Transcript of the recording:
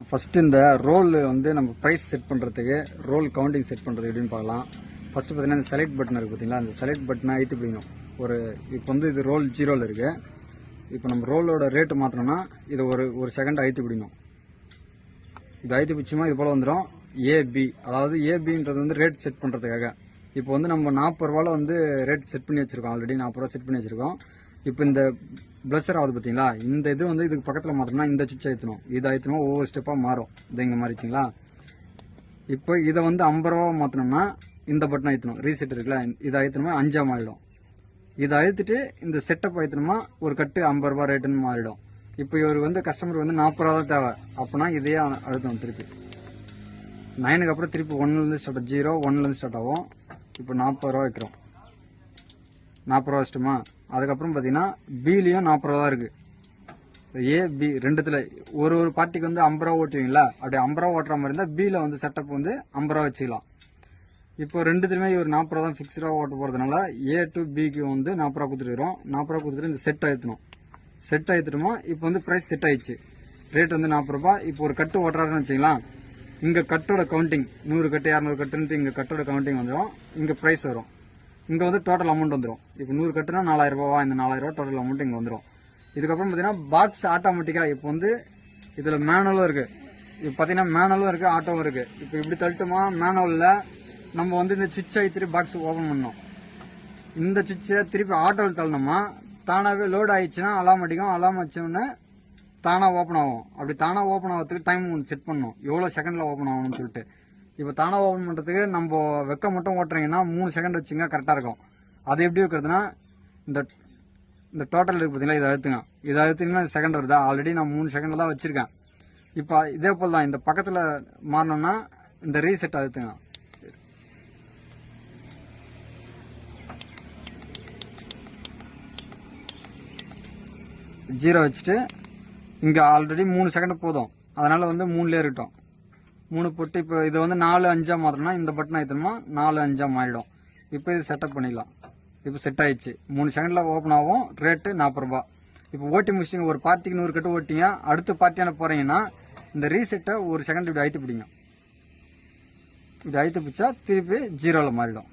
First இந்த role வந்து நம்ம ப்ரைஸ் செட் பண்ணுறதுக்கு ரோல் கவுண்டிங் செட் பண்ணுறது எப்படின்னு பார்க்கலாம். ஃபஸ்ட்டு பார்த்தீங்கன்னா இந்த செலக்ட் பட்டன் இருக்குது பார்த்தீங்களா, அந்த செலக்ட் பட்டனை அழுத்தி பிடிக்கணும். இப்போ வந்து இது ரோல் 0ல் இருக்குது. இப்போ நம்ம ரோலோட ரேட்டு மாற்றணும்னா இதை ஒரு செகண்ட் அழுத்தி பிடிக்கணும். இது அழுத்தி பிடிச்சோமா இது போல் வந்துடும் ஏபி. அதாவது ஏபின்றது வந்து ரேட் செட் பண்ணுறதுக்காக. இப்போ வந்து நம்ம 40 ரூபாவில் வந்து ரேட் செட் பண்ணி வச்சுருக்கோம். ஆல்ரெடி 40 ரூபா செட் பண்ணி வச்சுருக்கோம். இப்போ இந்த ப்ளஸர் ஆகுது பார்த்தீங்களா, இந்த இது வந்து இதுக்கு பக்கத்தில் மாற்றணும்னா இந்த சுவிட்ச் அழுத்தணும். இது அழுத்தணும் ஒவ்வொரு ஸ்டெப்பாக மாறும். இது இங்கே மாறிச்சிங்களா. இப்போ இதை வந்து 50 ரூபா மாற்றணும்னா இந்த பட்டன் அழுத்தணும். ரீசெட் இருக்குல்ல, இதை அழுத்தணுமா 5ஆக மாறிடும். இதை அழுத்திட்டு இந்த செட்டப் அழுத்தணுமா ஒரு கட்டு 50 ரூபா ரேட்டுன்னு மாறிடும். இப்போ இவருக்கு வந்து கஸ்டமருக்கு வந்து 40 ரூபா தான் தேவை. அப்போனா இதையே அழுத்தணும். திருப்பி 9க்கு அப்புறம் திருப்பி 1லேருந்து ஸ்டார்ட் 0 1லேருந்து ஸ்டார்ட் ஆகும். இப்போ 40 ரூபா வைக்கிறோம். 40 ரூபா வச்சிட்டோமா. அதுக்கப்புறம் பார்த்தீங்கன்னா பிலையும் 40 ரூபா தான் இருக்குது. ஏ பி ரெண்டுத்தில் ஒரு பார்ட்டிக்கு வந்து 50 ரூபா ஓட்டுவீங்களா, அப்படி 50 ரூபா ஓட்டுற மாதிரி இருந்தால் பியில் வந்து செட்டப் வந்து 50 ரூபா வச்சுக்கலாம். இப்போ ரெண்டுத்துலையுமே ஒரு 40 ரூபா தான் ஃபிக்ஸ்டாக ஓட்ட போகிறதுனால ஏ டு பிக்கு வந்து 40 ரூபா கொடுத்துருக்கிறோம். 40 ரூபா கொடுத்துட்டு இந்த செட் அழுத்தணும். செட் அழுத்திட்டோமா இப்போ வந்து ப்ரைஸ் செட் ஆயிடுச்சு. ரேட் வந்து 40 ரூபா. இப்போ ஒரு கட்டு ஓட்டுறாருன்னு வச்சுக்கலாம். இங்கே கட்டோட கவுண்டிங் 100 கட்டு 200 கட்டுன்ட்டு இங்கே கட்டோட கவுண்டிங் வந்துடும். இங்கே ப்ரைஸ் வரும். இங்கே வந்து டோட்டல் அமௌண்ட் வந்துடும். இப்போ 100 கட்டுனா 4000 ரூபாவா, இந்த 4000 ரூபா டோட்டல் அமௌண்ட் இங்கே வந்துடும். இதுக்கப்புறம் பார்த்தீங்கன்னா பாக்ஸ் ஆட்டோமேட்டிக்காக இப்போ வந்து இதில் மேனுவலும் இருக்குது. இப்போ பார்த்தீங்கன்னா மேனுவலும் இருக்குது, ஆட்டோவும் இருக்குது. இப்போ இப்படி தள்ளிட்டோமா மேனுவலில் நம்ம வந்து இந்த சுவிட்சை திருப்பி பாக்ஸ் ஓப்பன் பண்ணோம். இந்த சுவிட்சை திருப்பி ஆட்டோவில் தள்ளணுமா தானாகவே லோட் ஆயிடுச்சுன்னா அலாம் அடிக்கும். அலாம் வச்சோடனே தானாக ஓப்பன் ஆகும். அப்படி தானாக ஓப்பன் ஆகிறதுக்கு டைம் ஒன்று செட் பண்ணணும், எவ்வளோ செகண்டில் ஓப்பன் ஆகணும்னு சொல்லிட்டு. இப்போ தானாக ஓப்பன் பண்ணுறதுக்கு நம்ம வெக்க மட்டும் ஓட்டுறீங்கன்னா 3 செகண்ட் வச்சுங்க கரெக்டாக இருக்கும். அது எப்படி வைக்கிறதுனா இந்த டோட்டல் இருக்குது பார்த்தீங்களா, இதை அழுத்துங்க. இதை அழுத்திங்கன்னா செகண்ட் வருதா, ஆல்ரெடி நான் 3 செகண்டில் தான் வச்சுருக்கேன். இப்போ இதே போல் தான் இந்த பக்கத்தில் மாறினோம்னா இந்த ரீசெட் அழுத்துங்க. ஜீரோ வச்சுட்டு இங்கே ஆல்ரெடி 3 செகண்ட் போதும், அதனால் வந்து 3லே இருக்கட்டும். 3 போட்டு இப்போ இதை வந்து 4 5ஆக மாற்றணும்னா இந்த பட்டன் ஆயிட்டோம்னா 4 5ஆக மாறிடும். இப்போ இது செட்டப் பண்ணிடலாம். இப்போ செட் ஆயிடுச்சு. 3 செகண்டில் ஓப்பன் ஆகும். ரேட்டு 40 ரூபா. இப்போ ஓட்டி முடிச்சிங்க. ஒரு பார்ட்டிக்கு 100 கட்டு ஓட்டிங்க. அடுத்த பார்ட்டியான போகிறீங்கன்னா இந்த ரீசெட்டை ஒரு செகண்ட் இப்படி அழுத்தி பிடிங்க. இப்படி அழுத்தி பிடிச்சா திருப்பி 0ல் மாறிடும்.